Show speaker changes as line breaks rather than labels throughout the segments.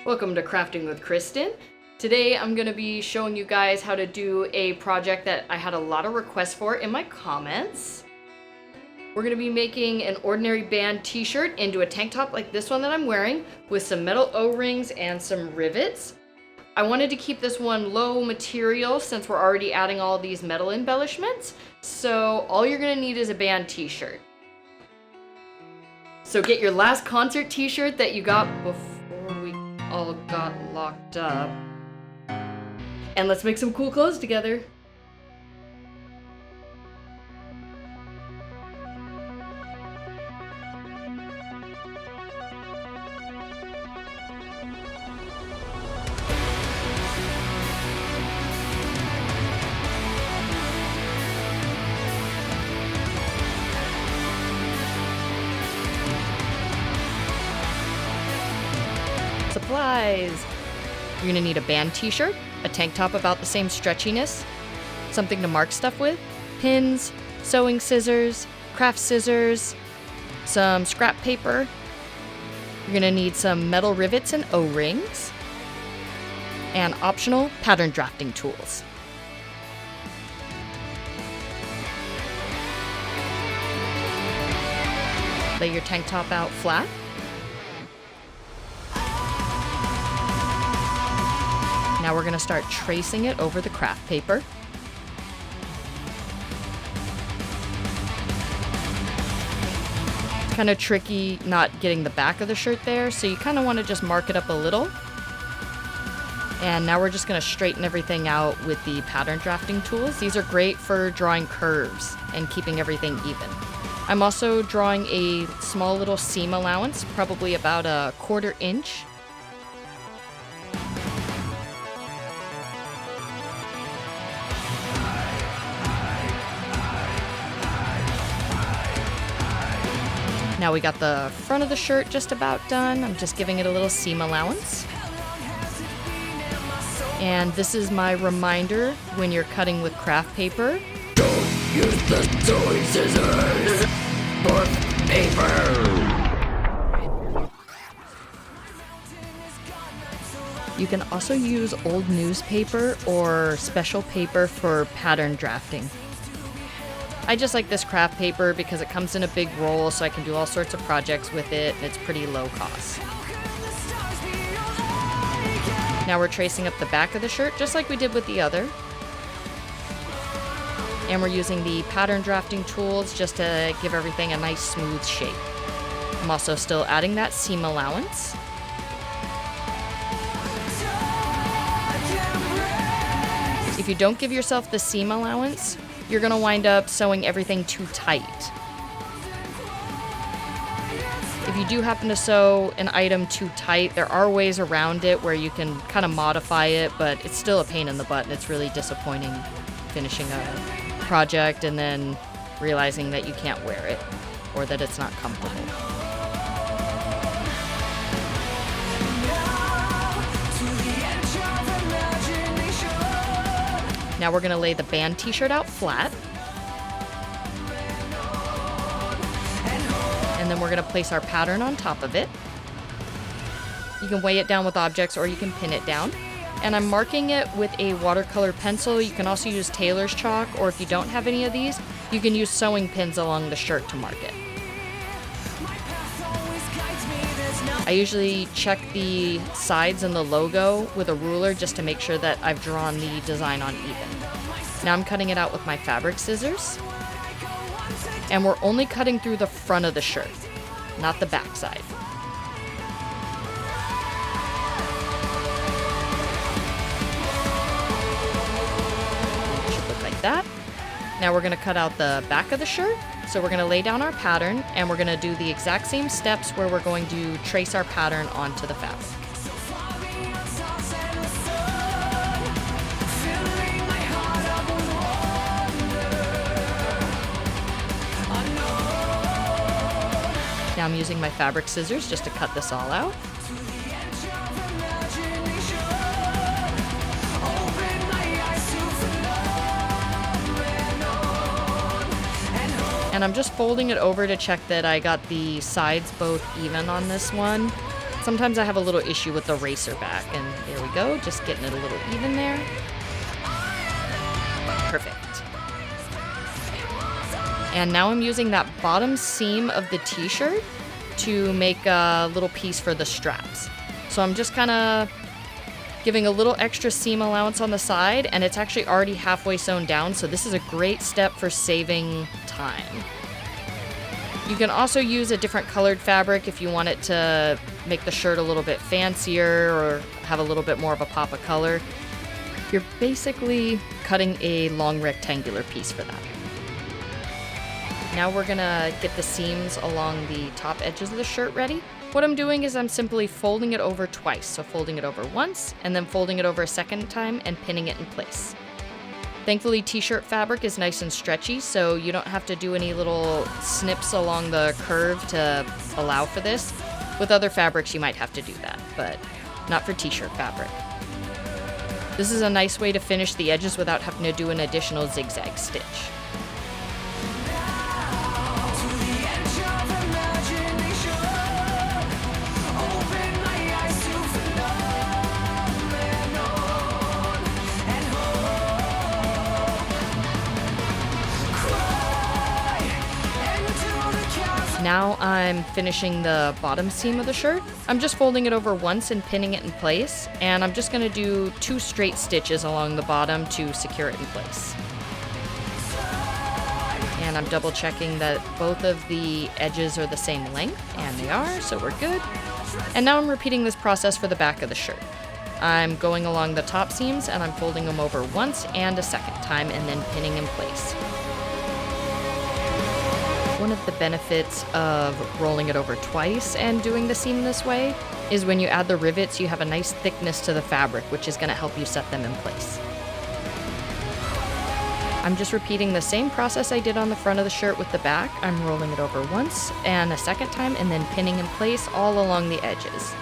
Welcome to Crafting with Kristen. Today I'm going to be showing you guys how to do a project that I had a lot of requests for in my comments. We're going to be making an ordinary band t-shirt into a tank top like this one that I'm wearing with some metal O-rings and some rivets. I wanted to keep this one low material since we're already adding all these metal embellishments. So all you're going to need is a band t-shirt. So get your last concert t-shirt that you got before we all got locked up. And let's make some cool clothes together. Supplies. You're gonna need a band t-shirt, a tank top about the same stretchiness, something to mark stuff with, pins, sewing scissors, craft scissors, some scrap paper. You're gonna need some metal rivets and O-rings, and optional pattern drafting tools. Lay your tank top out flat. Now we're going to start tracing it over the craft paper. It's kind of tricky not getting the back of the shirt there, so you kind of want to just mark it up a little. And now we're just going to straighten everything out with the pattern drafting tools. These are great for drawing curves and keeping everything even. I'm also drawing a small little seam allowance, probably about a 1/4 inch. Now we got the front of the shirt just about done. I'm just giving it a little seam allowance. And this is my reminder when you're cutting with craft paper.
Don't use the toy scissors for paper.
You can also use old newspaper or special paper for pattern drafting. I just like this craft paper because it comes in a big roll, so I can do all sorts of projects with it, and it's pretty low cost. Now we're tracing up the back of the shirt, just like we did with the other. And we're using the pattern drafting tools just to give everything a nice smooth shape. I'm also still adding that seam allowance. If you don't give yourself the seam allowance, you're going to wind up sewing everything too tight. If you do happen to sew an item too tight, there are ways around it where you can kind of modify it, but it's still a pain in the butt, and it's really disappointing finishing a project and then realizing that you can't wear it or that it's not comfortable. Now we're going to lay the band t-shirt out flat. And then we're going to place our pattern on top of it. You can weigh it down with objects or you can pin it down. And I'm marking it with a watercolor pencil. You can also use tailor's chalk, or if you don't have any of these, you can use sewing pins along the shirt to mark it. I usually check the sides and the logo with a ruler just to make sure that I've drawn the design on even. Now I'm cutting it out with my fabric scissors. And we're only cutting through the front of the shirt, not the back side. It should look like that. Now we're going to cut out the back of the shirt. So we're going to lay down our pattern, and we're going to do the exact same steps where we're going to trace our pattern onto the fabric. Now I'm using my fabric scissors just to cut this all out. And I'm just folding it over to check that I got the sides both even on this one. Sometimes I have a little issue with the racer back, and there we go, just getting it a little even there. Perfect. And now I'm using that bottom seam of the t-shirt to make a little piece for the straps. So I'm just kind of giving a little extra seam allowance on the side, and it's actually already halfway sewn down, so this is a great step for saving time. You can also use a different colored fabric if you want it to make the shirt a little bit fancier or have a little bit more of a pop of color. You're basically cutting a long rectangular piece for that. Now we're gonna get the seams along the top edges of the shirt ready. What I'm doing is I'm simply folding it over twice. So folding it over once and then folding it over a second time and pinning it in place. Thankfully, t-shirt fabric is nice and stretchy, so you don't have to do any little snips along the curve to allow for this. With other fabrics, you might have to do that, but not for t-shirt fabric. This is a nice way to finish the edges without having to do an additional zigzag stitch. Now I'm finishing the bottom seam of the shirt. I'm just folding it over once and pinning it in place, and I'm just gonna do 2 straight stitches along the bottom to secure it in place. And I'm double checking that both of the edges are the same length, and they are, so we're good. And now I'm repeating this process for the back of the shirt. I'm going along the top seams and I'm folding them over once and a second time and then pinning in place. One of the benefits of rolling it over twice and doing the seam this way is when you add the rivets, you have a nice thickness to the fabric, which is going to help you set them in place. I'm just repeating the same process I did on the front of the shirt with the back. I'm rolling it over once and a second time and then pinning in place all along the edges.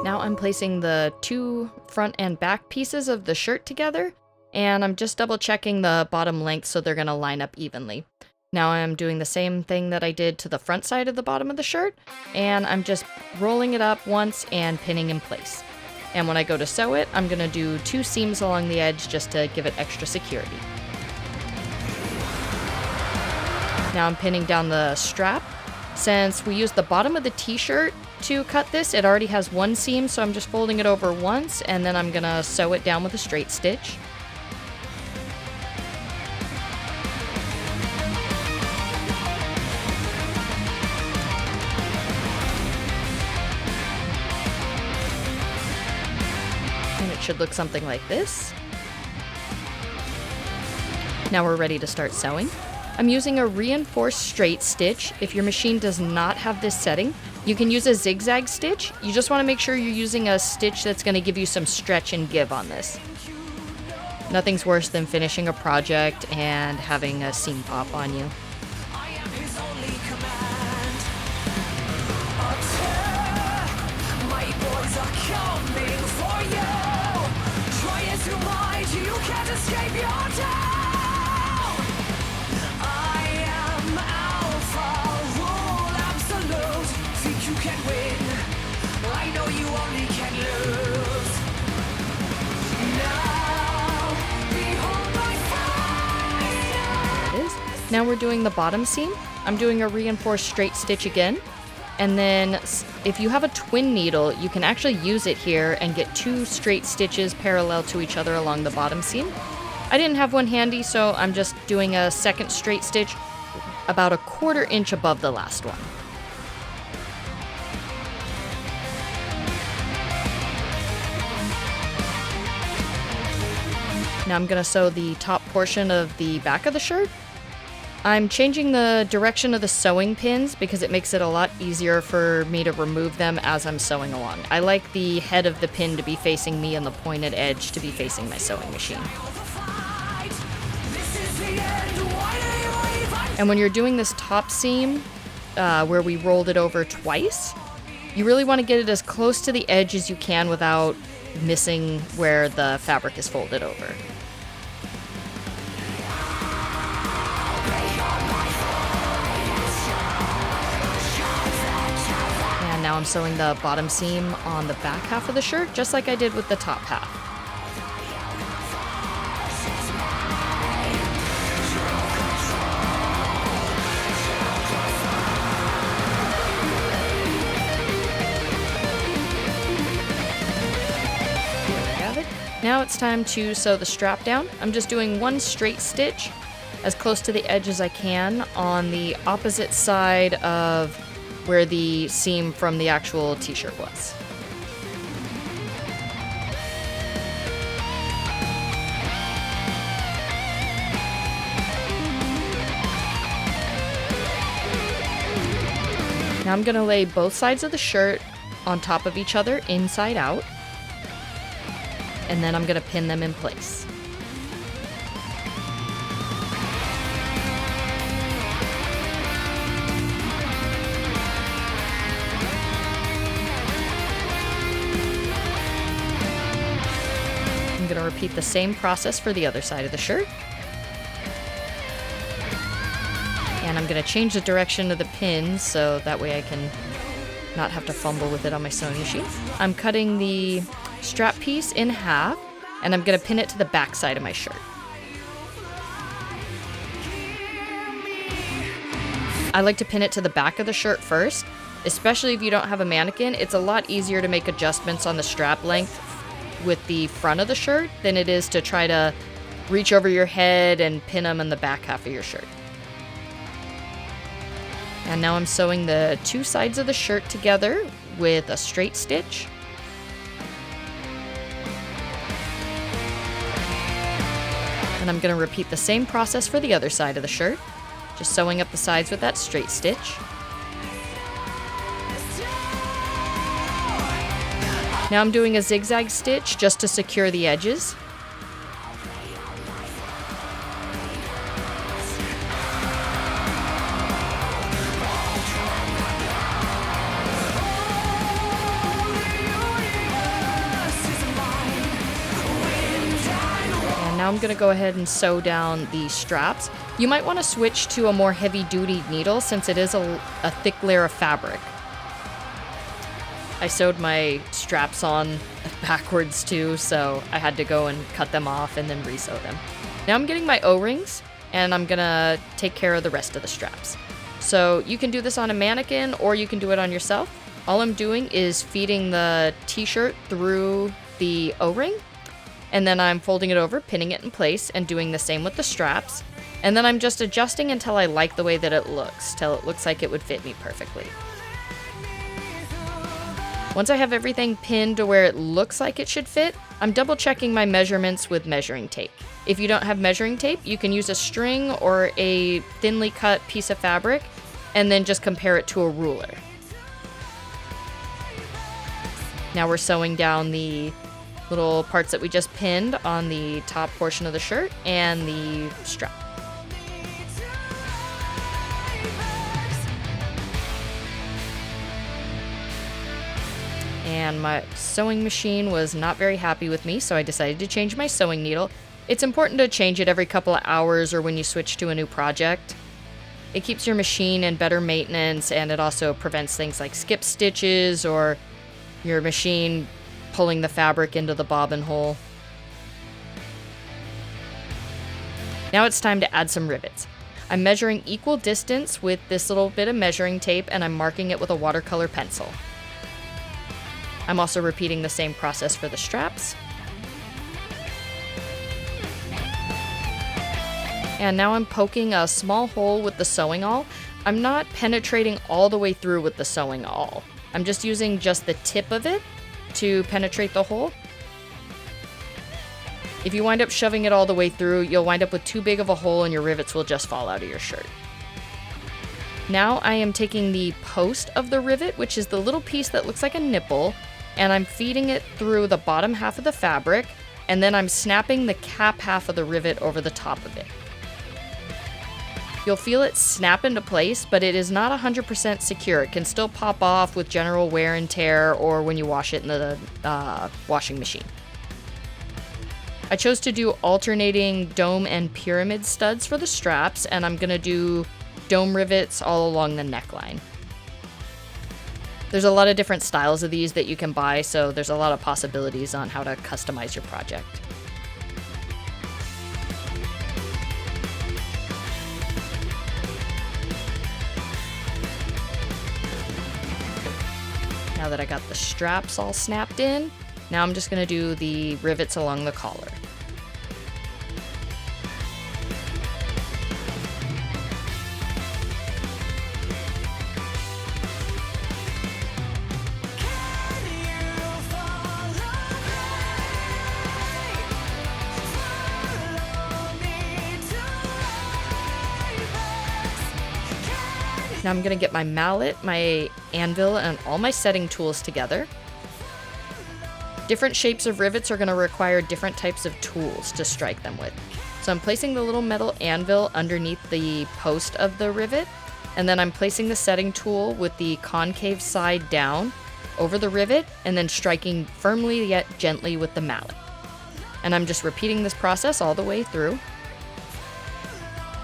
Now I'm placing the 2 front and back pieces of the shirt together, and I'm just double checking the bottom length so they're going to line up evenly. Now I'm doing the same thing that I did to the front side of the bottom of the shirt, and I'm just rolling it up once and pinning in place. And when I go to sew it, I'm going to do 2 seams along the edge just to give it extra security. Now I'm pinning down the strap. Since we used the bottom of the t-shirt to cut this, it already has 1 seam, so I'm just folding it over once and then I'm gonna sew it down with a straight stitch. And it should look something like this. Now we're ready to start sewing. I'm using a reinforced straight stitch. If your machine does not have this setting, you can use a zigzag stitch. You just want to make sure you're using a stitch that's going to give you some stretch and give on this. Nothing's worse than finishing a project and having a seam pop on you. Now we're doing the bottom seam. I'm doing a reinforced straight stitch again. And then if you have a twin needle, you can actually use it here and get 2 straight stitches parallel to each other along the bottom seam. I didn't have one handy, so I'm just doing a second straight stitch about a 1/4 inch above the last one. Now I'm going to sew the top portion of the back of the shirt. I'm changing the direction of the sewing pins because it makes it a lot easier for me to remove them as I'm sewing along. I like the head of the pin to be facing me and the pointed edge to be facing my sewing machine. And when you're doing this top seam, where we rolled it over twice, you really want to get it as close to the edge as you can without missing where the fabric is folded over. And now I'm sewing the bottom seam on the back half of the shirt, just like I did with the top half. Now it's time to sew the strap down. I'm just doing one straight stitch as close to the edge as I can on the opposite side of where the seam from the actual t-shirt was. Now I'm gonna lay both sides of the shirt on top of each other inside out. And then I'm going to pin them in place. I'm going to repeat the same process for the other side of the shirt. And I'm going to change the direction of the pin so that way I can not have to fumble with it on my sewing machine. I'm cutting the strap piece in half, and I'm going to pin it to the back side of my shirt. I like to pin it to the back of the shirt first, especially if you don't have a mannequin. It's a lot easier to make adjustments on the strap length with the front of the shirt than it is to try to reach over your head and pin them in the back half of your shirt. And now I'm sewing the two sides of the shirt together with a straight stitch. And I'm going to repeat the same process for the other side of the shirt, just sewing up the sides with that straight stitch. Now I'm doing a zigzag stitch just to secure the edges. Now I'm going to go ahead and sew down the straps. You might want to switch to a more heavy-duty needle since it is a thick layer of fabric. I sewed my straps on backwards too, so I had to go and cut them off and then re-sew them. Now I'm getting my O-rings, and I'm going to take care of the rest of the straps. So you can do this on a mannequin or you can do it on yourself. All I'm doing is feeding the t-shirt through the O-ring. And then I'm folding it over, pinning it in place, and doing the same with the straps. And then I'm just adjusting until I like the way that it looks, till it looks like it would fit me perfectly. Once I have everything pinned to where it looks like it should fit, I'm double checking my measurements with measuring tape. If you don't have measuring tape, you can use a string or a thinly cut piece of fabric, and then just compare it to a ruler. Now we're sewing down the little parts that we just pinned on the top portion of the shirt and the strap. And my sewing machine was not very happy with me, so I decided to change my sewing needle. It's important to change it every couple of hours or when you switch to a new project. It keeps your machine in better maintenance, and it also prevents things like skip stitches or your machine pulling the fabric into the bobbin hole. Now it's time to add some rivets. I'm measuring equal distance with this little bit of measuring tape, and I'm marking it with a watercolor pencil. I'm also repeating the same process for the straps. And now I'm poking a small hole with the sewing awl. I'm not penetrating all the way through with the sewing awl. I'm just using just the tip of it to penetrate the hole. If you wind up shoving it all the way through, you'll wind up with too big of a hole and your rivets will just fall out of your shirt. Now I am taking the post of the rivet, which is the little piece that looks like a nipple, and I'm feeding it through the bottom half of the fabric, and then I'm snapping the cap half of the rivet over the top of it. You'll feel it snap into place, but it is not 100% secure. It can still pop off with general wear and tear or when you wash it in the washing machine. I chose to do alternating dome and pyramid studs for the straps, and I'm gonna do dome rivets all along the neckline. There's a lot of different styles of these that you can buy, so there's a lot of possibilities on how to customize your project. Now that I got the straps all snapped in, now I'm just gonna do the rivets along the collar. Now I'm gonna get my mallet, my anvil, and all my setting tools together. Different shapes of rivets are gonna require different types of tools to strike them with. So I'm placing the little metal anvil underneath the post of the rivet, and then I'm placing the setting tool with the concave side down over the rivet, and then striking firmly yet gently with the mallet. And I'm just repeating this process all the way through.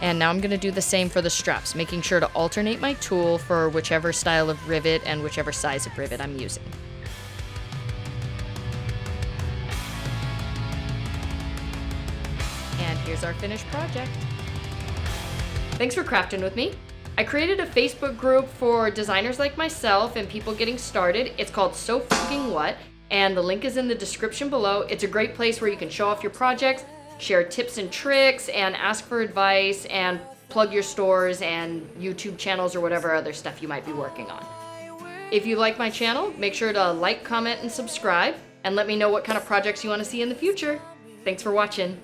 And now I'm gonna do the same for the straps, making sure to alternate my tool for whichever style of rivet and whichever size of rivet I'm using. And here's our finished project. Thanks for crafting with me. I created a Facebook group for designers like myself and people getting started. It's called So Fucking What, and the link is in the description below. It's a great place where you can show off your projects, share tips and tricks, and ask for advice, and plug your stores and YouTube channels or whatever other stuff you might be working on. If you like my channel, make sure to like, comment, and subscribe, and let me know what kind of projects you want to see in the future. Thanks for watching.